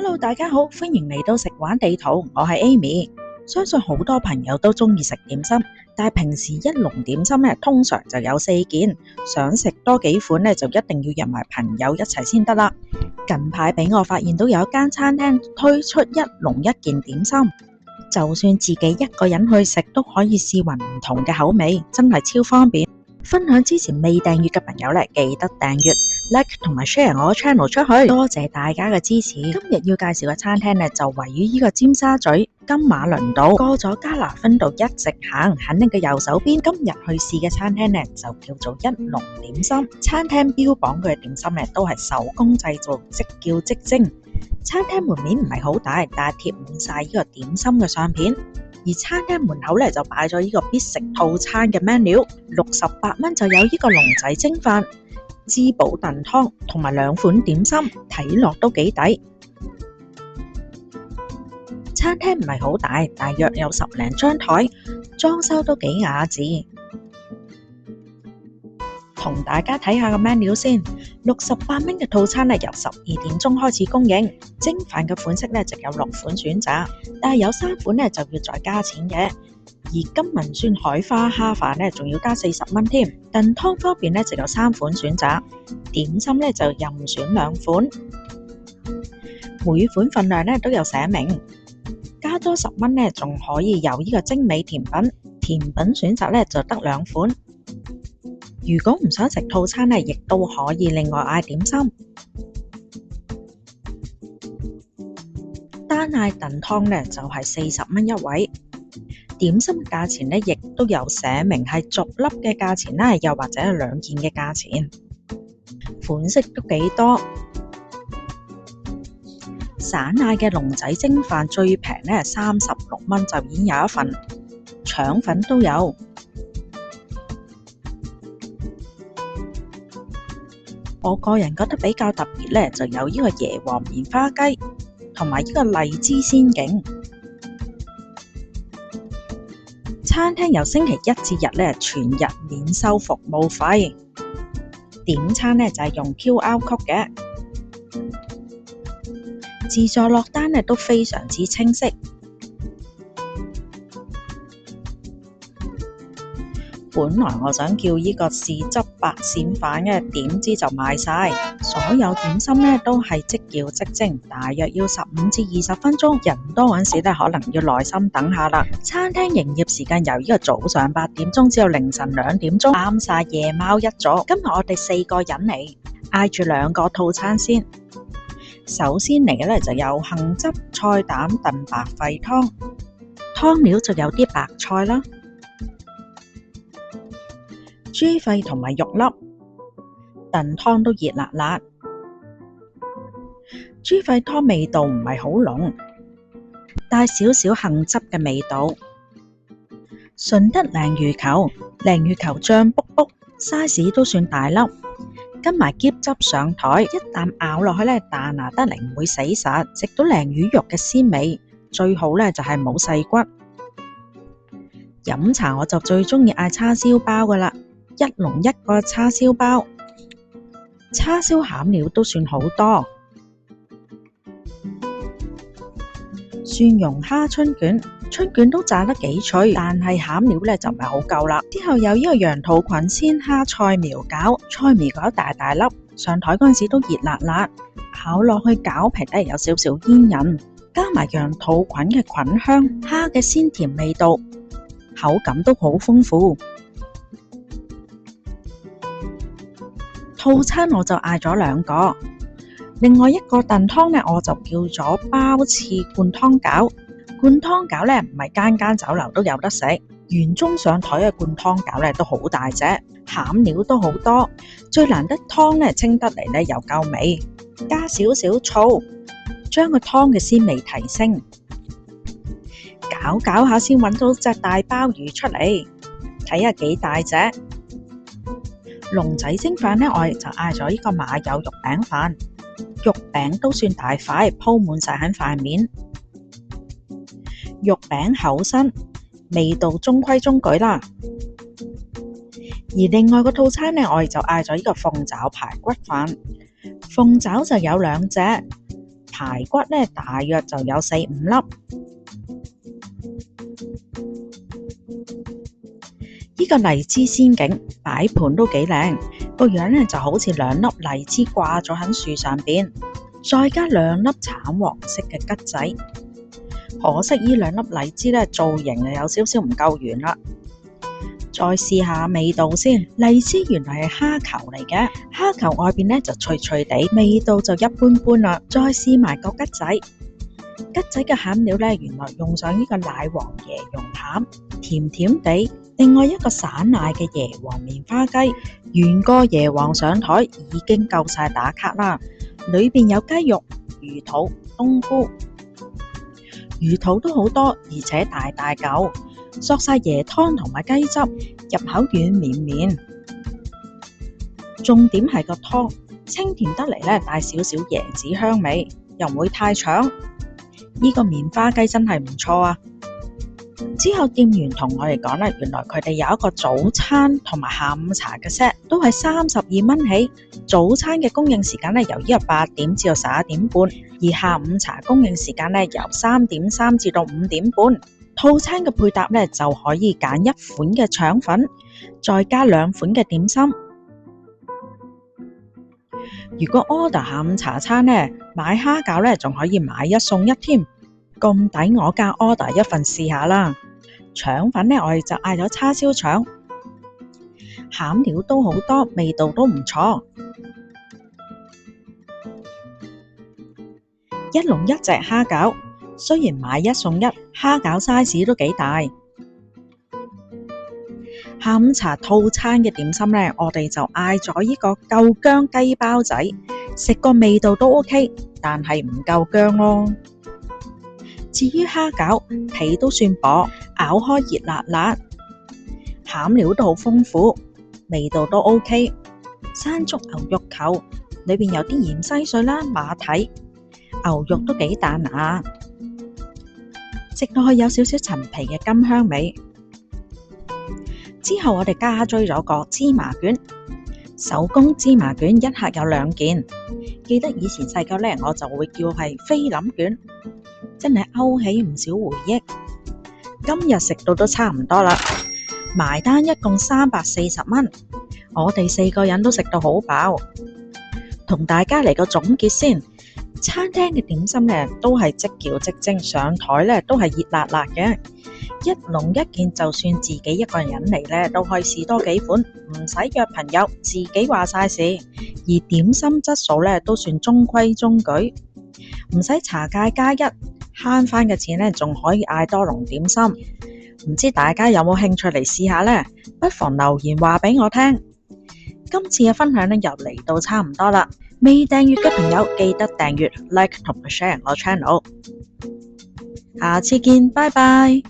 Hello，大家好，歡迎嚟到食玩地圖，我係 Amy。相信好多朋友都中意食點心，但係平時一籠點心咧，通常就有4件，想食多幾款咧，就一定要約埋朋友一齊先得啦。近排俾我發現到有一間餐廳推出一籠1件點心，就算自己一個人去食都可以試勻唔同嘅口味，真係超方便。分享之前未訂閱嘅朋友咧，記得訂閱、like 同埋 share 我 channel 出去，多謝大家嘅支持。今日要介紹嘅餐廳咧，就位於呢個尖沙咀金馬倫道，過咗加拿芬道一直行，肯定嘅右手邊。今日去試嘅餐廳咧，就叫做一籠點心。餐廳標榜佢嘅點心咧，都係手工製造，即叫即蒸。餐廳門面唔係好大，但係貼滿晒呢個點心嘅相片。而餐廳門口咧就擺咗呢個必食套餐嘅 menu， 68蚊就有呢個龍仔蒸飯、滋寶燉湯同埋2款點心，睇落都幾抵。餐廳唔係好大，大約有10零張台，裝修都幾雅致。同大家睇下個 menu 先，68蚊嘅套餐咧由12點鐘開始供應，蒸飯嘅款式咧就有6款選擇，但係有3款咧就要再加錢嘅。而金文蒜海花蝦飯咧仲要加40蚊添。燉湯方面咧就有3款選擇，點心咧就任選2款，每款份量咧都有寫明，加多10蚊咧仲可以有呢個精美甜品，甜品選擇咧就得2款。如果唔想食套餐咧，亦都可以另外嗌點心。單嗌燉湯咧就係40蚊一位。點心價錢咧亦都有寫明係逐粒嘅價錢啦，又或者係2件嘅價錢。款式都幾多。散嗌嘅龍仔蒸飯最平咧36蚊就已經有一份，腸粉都有。我個人覺得比較特別咧，就有呢個椰皇棉花雞同埋呢個荔枝仙境。餐廳由星期一至日咧全日免收服務費，點餐咧就係用 QR code 嘅，自助落單咧都非常之清晰。本來我想叫呢個豉汁白鱔飯嘅，點知就賣晒。所有點心咧都係即叫即蒸，大約要15至20分鐘。人多嗰陣時咧，可能要耐心等下啦。餐廳營業時間由呢個早上8點鐘至到凌晨2點鐘，啱晒夜貓一族。今日我哋4個人嚟，嗌住2個套餐先。首先嚟嘅咧就有杏汁菜膽燉白肺湯，湯料就有啲白菜啦、豬肺同埋肉粒，燉湯都熱辣辣。豬肺湯味道唔係好濃，帶少少杏汁嘅味道。順德鯪魚球，鯪魚球醬卜卜 ，size 都算大粒，跟埋喼汁上台，一啖咬落去咧彈牙得嚟唔會死實，食到鯪魚肉嘅鮮味，最好咧就係冇細骨。飲茶我就最中意嗌叉燒包噶啦。一籠1個叉燒包，叉燒餡料都算好多。蒜蓉蝦春卷，春卷都炸得幾脆，但係餡料咧就唔係好夠啦。之後有呢個羊肚菌鮮蝦菜苗餃，菜苗餃大大粒，上台嗰陣時都熱辣辣，咬落去餃皮咧有少少煙韌，加埋羊肚菌嘅菌香，蝦嘅鮮甜味道，口感都好豐富。套餐我就嗌咗2個，另外1個燉湯咧我就叫咗鮑翅灌湯餃。灌湯餃咧唔係間間酒樓都有得食，園中上台嘅灌湯餃咧都好大隻，餡料都好多，最難得湯咧清得嚟咧又夠味，加少少醋，將個湯嘅鮮味提升。攪下先揾到隻大鮑魚出嚟，睇下幾大隻。龍仔蒸飯咧，我哋就嗌咗呢個馬友肉餅飯，肉餅都算大塊，鋪滿晒喺塊面。肉餅厚身，味道中規中矩啦。而另外個套餐咧，我哋就嗌咗呢個鳳爪排骨飯。鳳爪就有2隻，排骨呢大約就有4、5粒。呢個荔枝仙境擺盤都幾靚，個樣呢就好似2粒荔枝掛咗喺樹上邊，再加2粒橙黃色嘅桔仔。可惜呢2粒荔枝呢造型有少少唔夠圓啦。再試下味道先，荔枝原來係蝦球嚟嘅，蝦球外邊呢就脆脆地，味道就一般般啦。再試埋個桔仔，桔仔嘅餡料呢原來用上呢個奶黃椰蓉餡，甜甜地。另外一個散奶嘅椰皇棉花雞，原個椰皇上台已經夠晒打卡啦。裏邊有雞肉、魚肚、冬菇，魚肚都好多，而且大大嚿，索晒椰湯同埋雞汁，入口軟綿綿。重點係個湯清甜得嚟呢，帶少少椰子香味，又唔會太搶。呢個棉花雞真係唔錯啊！之後店員同我哋講咧，原來佢哋有一個早餐同埋下午茶嘅 set， 都係32蚊起。早餐嘅供應時間咧由呢個8點至到11點半，而下午茶供應時間咧由3點3至到5點半。套餐嘅配搭咧就可以揀1款嘅腸粉，再加2款嘅點心。如果 order 下午茶餐咧，買蝦餃咧仲可以買1送1添。咁抵我加 order 1份試下啦。腸粉呢，我哋就嗌咗叉燒腸，餡料都好多，味道都唔錯。1籠1隻蝦餃，雖然買1送1，蝦餃 size 都幾大。下午茶套餐嘅點心呢，我哋就嗌咗呢個夠薑雞包仔，食個味道都 OK，但係唔夠薑咯。至於蝦餃，皮都算薄，咬開熱辣辣，餡料都好豐富，味道都 OK。山竹牛肉球裏邊有啲芫茜水啦、馬蹄，牛肉都幾彈牙，食落去有少少陳皮嘅甘香味。之後我哋加追咗個芝麻卷，手工芝麻卷一盒有2件。記得以前細個呢，我就會叫係菲林卷，真係勾起唔少回憶。今日食到都差唔多啦，埋單一共340蚊，我哋4個人都食到好飽。同大家嚟個總結先，餐廳嘅點心呢都係即叫即蒸，上台呢都係熱辣辣嘅。1籠1件，就算自己一個人嚟呢，都可以試多幾款，唔使約朋友，自己話晒事。而點心質素呢都算中規中矩，唔使茶芥加1，慳翻嘅錢呢仲可以嗌多籠點心。唔知大家有冇興趣嚟試下呢？不妨留言話俾我聽。今次嘅分享呢又嚟到差唔多啦，未訂閱嘅朋友記得訂閱、like 同埋 share 我 channel。下次見，拜拜。